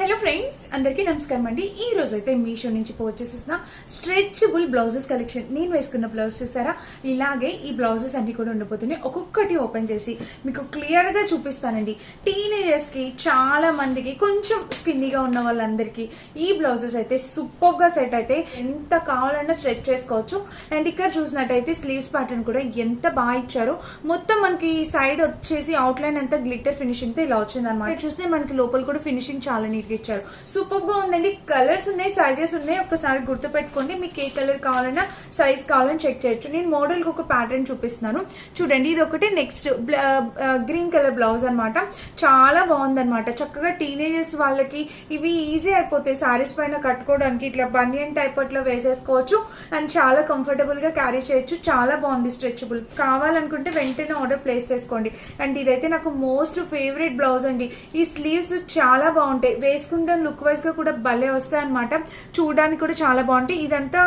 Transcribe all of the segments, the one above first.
Hello friends, అందరికీ నమస్కారం అండి. ఈ రోజు అయితే మీషో నుంచి పర్చేసిన స్ట్రెచబుల్ బ్లౌజెస్ కలెక్షన్. నేను వేసుకున్న బ్లౌజ్ చూసారా, ఇలాగే ఈ బ్లౌజెస్ అన్ని కూడా ఉండిపోతున్నాయి. ఒక్కొక్కటి ఓపెన్ చేసి మీకు క్లియర్ గా చూపిస్తానండి. టీనేజర్స్ కి, చాలా మందికి, కొంచెం స్కిన్నీగా ఉన్న వాళ్ళందరికీ ఈ బ్లౌజెస్ అయితే సూపర్ గా సెట్ అయితే ఎంత కావాలన్నా స్ట్రెచ్ చేసుకోవచ్చు. అండ్ ఇక్కడ చూసినట్టయితే స్లీవ్స్ ప్యాటర్న్ కూడా ఎంత బాగా ఇచ్చారు. మొత్తం మనకి సైడ్ వచ్చేసి అవుట్ లైన్ అంతా గ్లిటర్ ఫినిషింగ్ తో ఇలా వచ్చింది అనమాట. చూస్తే మనకి లోపల కూడా ఫినిషింగ్ చాలా నీట్ ఇచ్చారు. సూపర్ గా ఉందండి. కలర్స్ ఉన్నాయి, సైజెస్ ఉన్నాయి. ఒకసారి గుర్తు పెట్టుకోండి. మీకు ఏ కలర్ కావాలన్నా, సైజ్ కావాలని చెక్ చేయొచ్చు. నేను మోడల్ కి ఒక ప్యాటర్న్ చూపిస్తున్నాను చూడండి. ఇది ఒకటి. నెక్స్ట్ గ్రీన్ కలర్ బ్లౌజ్ అనమాట. చాలా బాగుందన్నమాట. చక్కగా టీనేజర్స్ వాళ్ళకి ఇవి ఈజీ అయిపోతాయి. సారీస్ పైన కట్టుకోవడానికి ఇట్లా బనియన్ టైప్ అట్లా వేసేసుకోవచ్చు. అండ్ చాలా కంఫర్టబుల్ గా క్యారీ చేయొచ్చు. చాలా బాగుంది. స్ట్రెచబుల్ కావాలనుకుంటే వెంటనే ఆర్డర్ ప్లేస్ చేసుకోండి. అండ్ ఇదైతే నాకు మోస్ట్ ఫేవరెట్ బ్లౌజ్ అండి. ఈ స్లీవ్స్ చాలా బాగుంటాయి. వేసుకుంటే లుక్ వైజ్ గా కూడా భలే వస్తాయి అనమాట. చూడడానికి కూడా చాలా బాగుంటాయి. ఇదంతా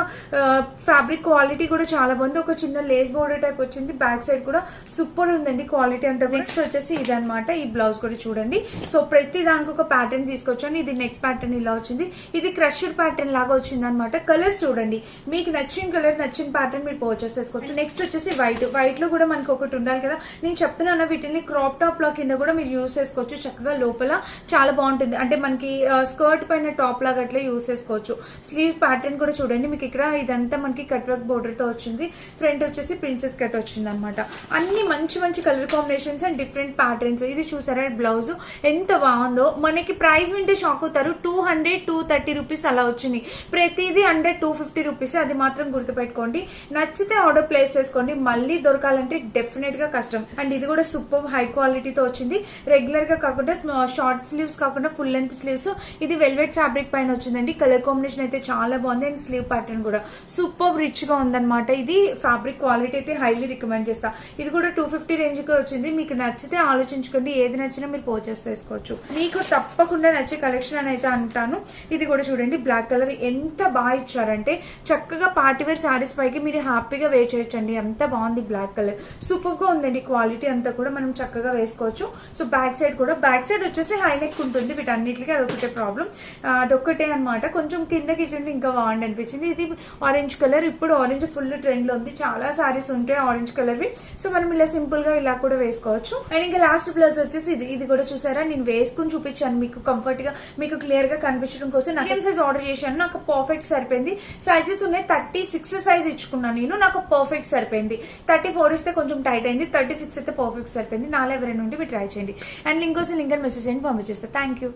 ఫ్యాబ్రిక్ క్వాలిటీ కూడా చాలా బాగుంది. ఒక చిన్న లేస్ బోర్డర్ టైప్ వచ్చింది. బ్యాక్ సైడ్ కూడా సూపర్ ఉందండి క్వాలిటీ అంతా. నెక్స్ట్ వచ్చేసి ఇదనమాట. ఈ బ్లౌజ్ కూడా చూడండి. సో ప్రతి దానికి ఒక ప్యాటర్న్ తీసుకొచ్చాను. ఇది నెక్ ప్యాటర్న్ ఇలా వచ్చింది. ఇది క్రష్డ్ ప్యాటర్న్ లాగా వచ్చింది అనమాట. కలర్స్ చూడండి. మీకు నచ్చిన కలర్, నచ్చిన ప్యాటర్న్ మీరు పర్చేస్ చేసుకోవచ్చు. నెక్స్ట్ వచ్చేసి వైట్ లో కూడా మనకి ఒకటి ఉండాలి కదా. నేను చెప్తున్నాను, వీటిని క్రాప్ టాప్ లా కింద కూడా మీరు యూస్ చేసుకోవచ్చు. చక్కగా లోపల చాలా బాగుంటుంది. అంటే మనకి స్కర్ట్ పైన టాప్ లాగా అట్లా యూస్ చేసుకోవచ్చు. స్లీవ్ ప్యాటర్న్ కూడా చూడండి. మీకు ఇక్కడ ఇదంతా మనకి కట్ వర్క్ బోర్డర్ తో వచ్చింది. ఫ్రంట్ వచ్చేసి ప్రిన్సెస్ కట్ వచ్చింది అనమాట. అన్ని మంచి మంచి colour combinations and different patterns. ఇది చూసారా బ్లౌజ్ ఎంత బాగుందో. మనకి ప్రైస్ వింటే షాక్ అవుతారు. 200-230 రూపీస్ అలా వచ్చింది. ప్రతిదీ అండర్ 250 రూపీస్. అది మాత్రం గుర్తుపెట్టుకోండి. నచ్చితే ఆర్డర్ ప్లేస్ చేసుకోండి. మళ్ళీ దొరకాలంటే డెఫినెట్ గా కష్టం. అండ్ ఇది కూడా సూపర్ హై క్వాలిటీతో వచ్చింది. రెగ్యులర్ గా కాకుండా షార్ట్ స్లీవ్స్ కాకుండా ఫుల్ లెంత్ స్లీవ్స్. ఇది వెల్వెట్ ఫ్యాబ్రిక్ పైన వచ్చిందండి. కలర్ కాంబినేషన్ అయితే చాలా బాగుంది. అండ్ స్లీవ్ ప్యాటర్న్ కూడా సూపర్ రిచ్ గా ఉందన్నమాట. ఇది ఫ్యాబ్రిక్ క్వాలిటీ అయితే హైలీ రికమెండ్ చేస్తా. ఇది కూడా 250 రేంజ్ కి వచ్చింది. మీకు నచ్చితే ఆలోచించుకోండి. ఏది నచ్చినా మీరు పర్చేస్ చేసుకోవచ్చు. మీకు తప్పకుండా నచ్చే కలెక్షన్ అని అయితే అంటాను. ఇది కూడా చూడండి. బ్లాక్ కలర్ ఎంత బాగా ఇచ్చారంటే చక్కగా పార్టీవేర్ శారీస్ పైకి మీరు హ్యాపీగా వేర్ చేయొచ్చండి. ఎంత బాగుంది బ్లాక్ కలర్. సూపర్ గా ఉందండి. క్వాలిటీ అంతా కూడా మనం చక్కగా వేసుకోవచ్చు. సో బ్యాక్ సైడ్ కూడా, బ్యాక్ సైడ్ వచ్చేసి హై నెక్ ఉంటుంది. వీటన్నిటికీ అదొకటే ప్రాబ్లం. అదొక్కటే అనమాట. కొంచెం కిందకి ఇచ్చింది ఇంకా బాగుంది అనిపించింది. ఇది ఆరెంజ్ కలర్. ఇప్పుడు ఆరెంజ్ ఫుల్ ట్రెండ్ లో ఉంది. చాలా సారీస్ ఉంటాయి ఆరెంజ్ కలర్ వి. సో మనం ఇలా సింపుల్ గా ఇలా కూడా వేసుకోవచ్చు. అండ్ ఇంకా లాస్ట్ బ్లౌజ్ వచ్చేసి ఇది కూడా చూసారా. నేను వేసుకుని చూపించాను మీకు కంఫర్ట్ గా, మీకు క్లియర్ గా కనిపించడం కోసం. నాకు సైజ్ ఆర్డర్ చేశాను. నాకు పర్ఫెక్ట్ సరిపోయింది. సైజెస్ ఉన్నాయి. 36 సైజ్ ఇచ్చుకున్నాను నేను. నాకు పర్ఫెక్ట్ సరిపోయింది. 34 ఇస్తే కొంచెం టైట్ అయింది. 36 అయితే పర్ఫెక్ట్ సరిపోయింది. నాలో ఎవరైనా ఉంటే మీరు ట్రై చేయండి. అండ్ లింక్ కోసం లింక్ మెసేజ్ చేయండి, పంపించేస్తా. Thank you.